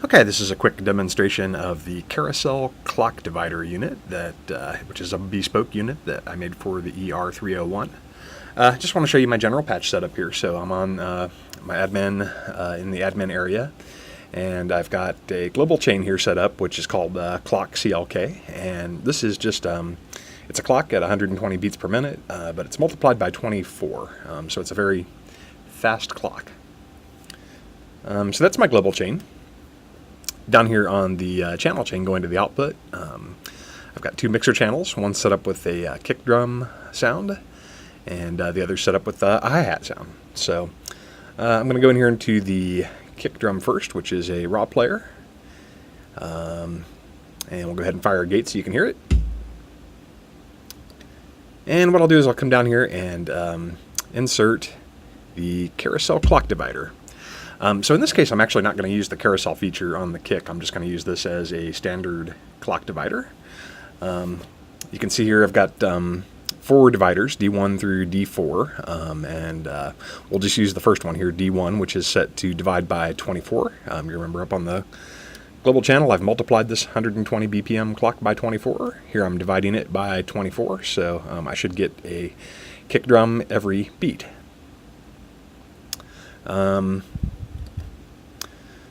Okay, this is a quick demonstration of the Carousel clock divider unit, which is a bespoke unit that I made for the ER-301. Just want to show you my general patch setup here. So I'm on my admin in the admin area, and I've got a global chain here set up, which is called clock CLK, and this is just it's a clock at 120 beats per minute, but it's multiplied by 24, so it's a very fast clock. So that's my global chain. Down here on the channel chain going to the output, I've got two mixer channels, one set up with a kick drum sound, and the other set up with a hi-hat sound. So I'm going to go in here into the kick drum first, which is a raw player, and we'll go ahead and fire a gate so you can hear it. And what I'll do is I'll come down here and insert the Carousel clock divider. So in this case, I'm actually not going to use the carousel feature on the kick. I'm just going to use this as a standard clock divider. You can see here I've got 4 dividers, D1 through D4, and we'll just use the first one here, D1, which is set to divide by 24. You remember up on the global channel, I've multiplied this 120 BPM clock by 24. Here I'm dividing it by 24, so I should get a kick drum every beat.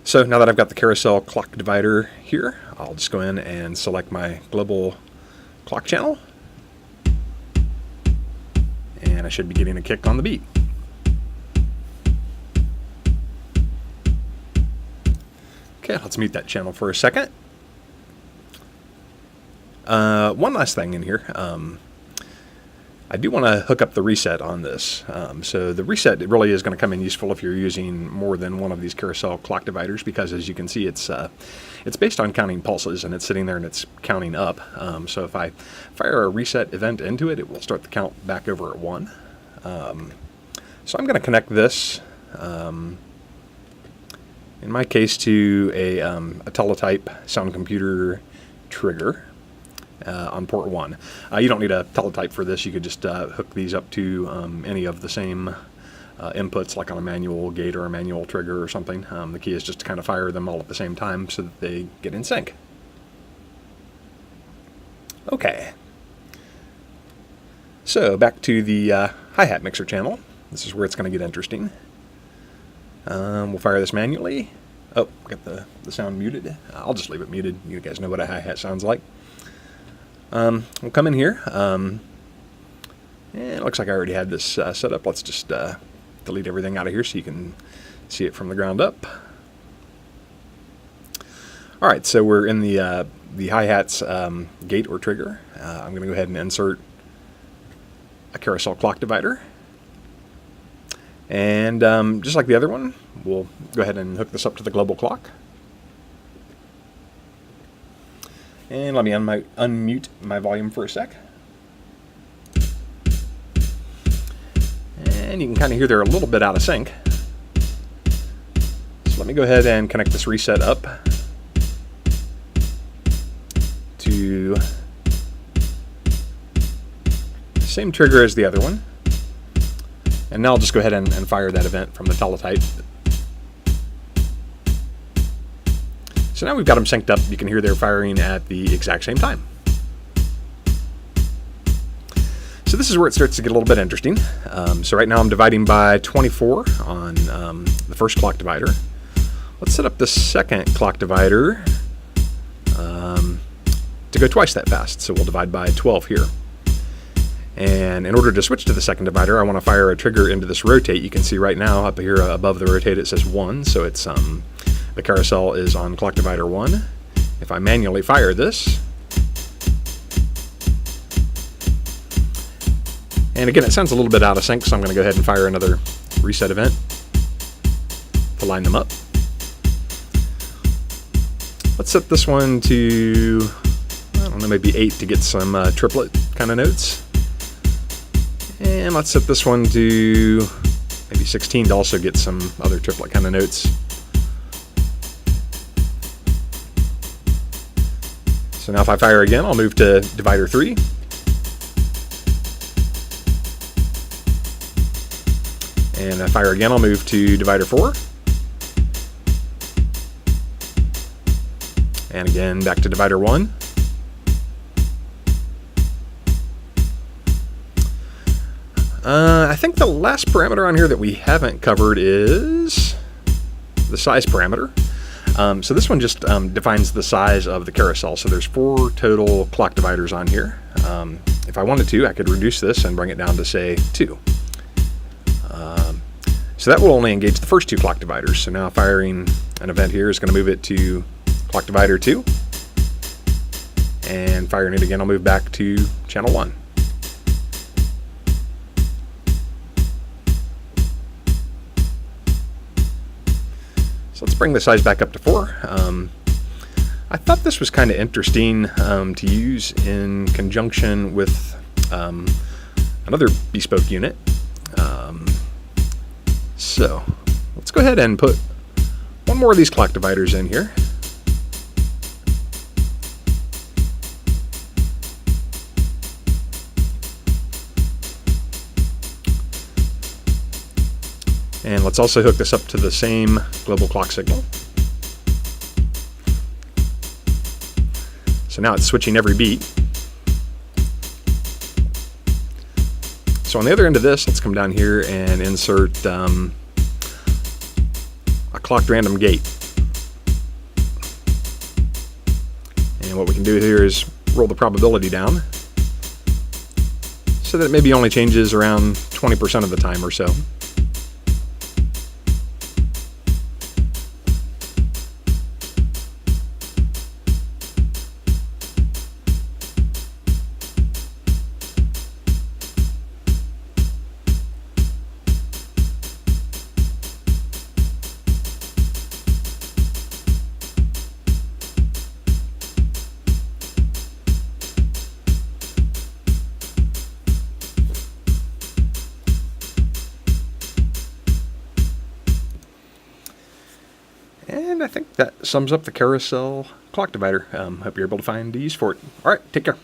So now that I've got the Carousel clock divider here, I'll just go in and select my global clock channel, and I should be getting a kick on the beat. Okay, let's mute that channel for a second. One last thing in here. I do want to hook up the reset on this. So the reset really is going to come in useful if you're using more than one of these Carousel clock dividers, because as you can see, it's based on counting pulses, and it's sitting there and it's counting up. So if I fire a reset event into it, it will start the count back over at 1. So I'm going to connect this, in my case, to a teletype sound computer trigger. On port 1. You don't need a teletype for this. You could just hook these up to any of the same inputs, like on a manual gate or a manual trigger or something. The key is just to kind of fire them all at the same time so that they get in sync. Okay. So back to the hi-hat mixer channel. This is where it's going to get interesting. We'll fire this manually. Oh, got the sound muted. I'll just leave it muted. You guys know what a hi-hat sounds like. We'll come in here, and it looks like I already had this set up. Let's just delete everything out of here so you can see it from the ground up. Alright, so we're in the hi-hat's gate or trigger. I'm going to go ahead and insert a Carousel clock divider. And just like the other one, we'll go ahead and hook this up to the global clock. And let me unmute my volume for a sec. And you can kind of hear they're a little bit out of sync. So let me go ahead and connect this reset up to the same trigger as the other one. And now I'll just go ahead and fire that event from the teletype. So now we've got them synced up. You can hear they're firing at the exact same time. So this is where it starts to get a little bit interesting. So right now I'm dividing by 24 on the first clock divider. Let's set up the second clock divider to go twice that fast. So we'll divide by 12 here. And in order to switch to the second divider, I want to fire a trigger into this rotate. You can see right now up here above the rotate it says 1, so it's the carousel is on clock divider 1. If I manually fire this, and again it sounds a little bit out of sync, so I'm going to go ahead and fire another reset event to line them up. Let's set this one to, I don't know, maybe 8 to get some triplet kind of notes. And let's set this one to maybe 16 to also get some other triplet kind of notes. So now if I fire again, I'll move to divider 3. And if I fire again, I'll move to divider 4. And again, back to divider 1. I think the last parameter on here that we haven't covered is the size parameter. So this one just defines the size of the carousel. So there's 4 total clock dividers on here. If I wanted to, I could reduce this and bring it down to, say, 2. So that will only engage the first 2 clock dividers. So now firing an event here is going to move it to clock divider 2. And firing it again, I'll move back to channel 1. So let's bring the size back up to 4. I thought this was kind of interesting to use in conjunction with another bespoke unit. So let's go ahead and put one more of these clock dividers in here. And let's also hook this up to the same global clock signal. So now it's switching every beat. So on the other end of this, let's come down here and insert a clocked random gate. And what we can do here is roll the probability down so that it maybe only changes around 20% of the time or so. And I think that sums up the Carousel clock divider. Hope you're able to find a use for it. All right, take care.